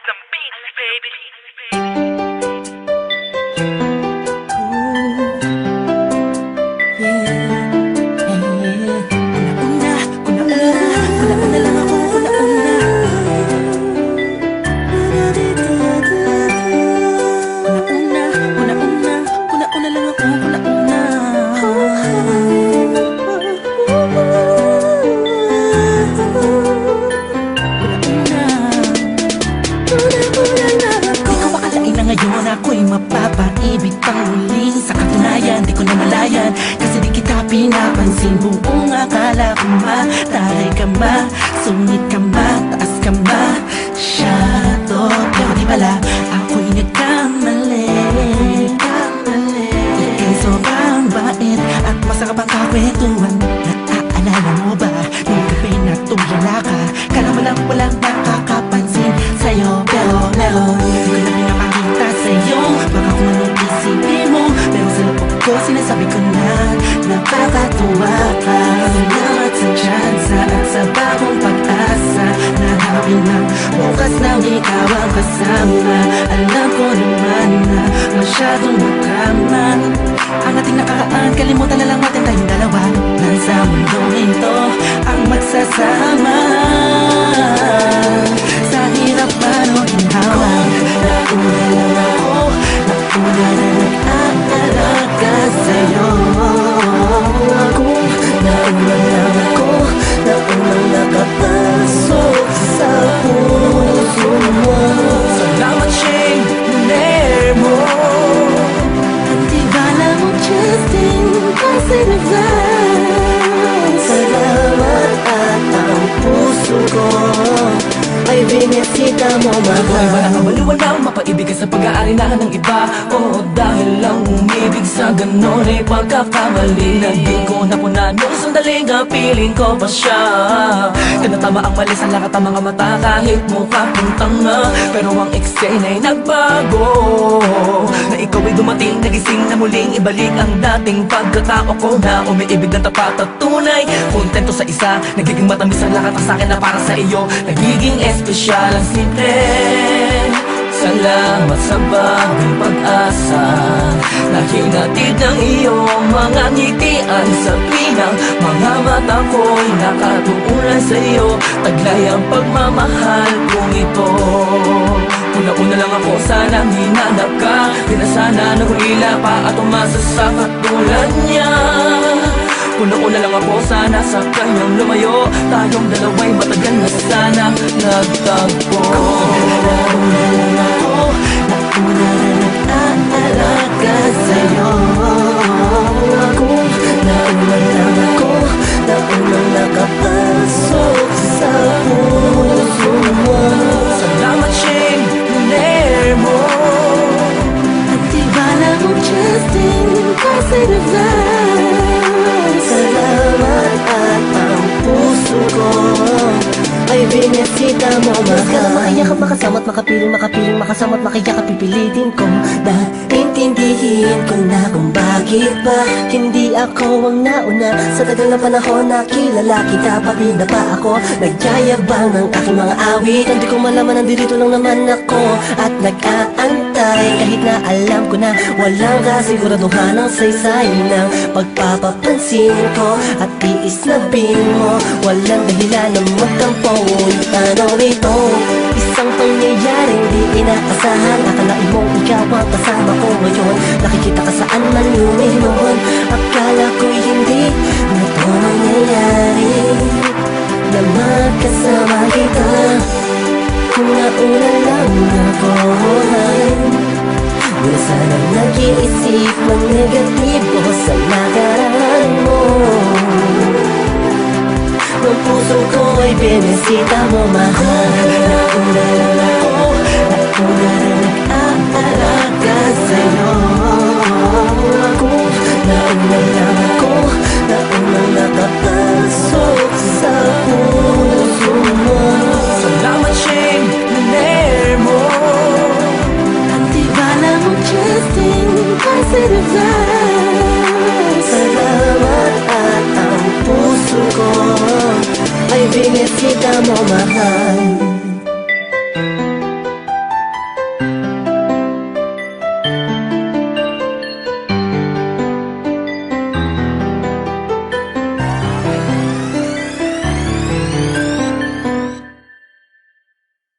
some beats, baby. Ngayon ako'y mapapaibig pang muling. Sa katunayan, di ko na malayan, kasi di kita pinapansin. Buong akala ko mataray ka ma, sungit ka ma, taas ka ma, shadow. Pero di pala, ako'y nagkamali. Ika'y sobrang bait at masarap ang kakwentuhan. Naaalala mo ba, nung gabi na tumula ka, kala mo lang walang nakakapansin sa'yo. Pero meron, di ko na pinapakita sa'yo, baka kung anong isipin mo, pero sa loob ko sinasabi ko na nakakatuwa ka. Salamat sa tsansa at sa bagong pag-asa, nahabing ng bukas nang ikaw ang kasama. Alam ko naman na masyadong madrama ang ating nakaraan, kalimutan na lang natin tayong dalawa. Nasa mundong ito ang magsasama, sa hirap man o ginhawa. Nauna lang ako, nauna na nag-aalaga sa'yo. Nauna lang ako, naunang nakapasok sa puso mo. Salamat, Shane, luner mo. At di bala mo, Justin, kasi nag-vlog. Salamat at ang puso ko ay binisita mo, mahal. Ako'y walang kabaliwanang mapaibig ka sa pag-aarinahan ng iba. Oo, dahil lang umibig sa ganon ay pagkakamali. Naging ko na po na nung sandaling piling ko pa siya. Tinatama ang mali sa lahat ng mga mata, kahit mukha kong tanga. Pero ang eksena ay nagbago, na ikaw ay dumating, nagising na muling ibalik ang dating pagkatao ko, na umiibig ng tapat at tunay. Kontento sa isa, nagiging matamis ang lahat ang sakin na para sa iyo. Nagiging espesyal ang simple. Salamat sa bagong pag-asa na hinatid ng iyong mga ngitian. Sa pinang mga mata ko'y nakatuunan sa iyo, taglay ang pagmamahal kong ito. Una-una lang ako, sanang hinanap ka, di na sana nahulila pa at umasa sa katulad niya. Una-una lang ako, sana sa kanyang lumayo, tayong dalawa'y matagal na sana nagtagpo. Nauna lang ako, nauna na nag-aalaga sa'yo. Nauna lang ako, naunang nakapasok sa puso mo. Salamat, Shane, luner mo. At di bala mo, Justin, kasi nag-vlog. Salamat at ang puso ko ay binisita mo, mahal. Mas ka na makiyakap, makasama at makapiling, makasama at makiyakap, pipilitin ko na intindihin ko na kung bakit ba hindi ako ang nauna. Sa tagal na panahon na kilala kita, pati na pa ako nagyayabang ng aking mga awit. Hindi ko malaman, nandito lang naman ako at nag-aantay, kahit na alam ko na walang kasiguraduhan ang saysay ng pagpapapansin ko at tiis na bin mo. Walang dahilan na magtampo. Tanaw nito, isang pangyayaring di inaasahan. Akalain mong ikaw ang kasama ko ngayon, nakikita ka saan man lumingon. Akala ko'y hindi na ito mangyayari, na magkasama kita. Kung nauna lang ako, wala sanang nag-iisip ng negatibo sa nakaraan mo. Ang puso ko ay binisita mo, mahal. Nauna lang ako, nauna na nag-aalaga sa'yo. Nauna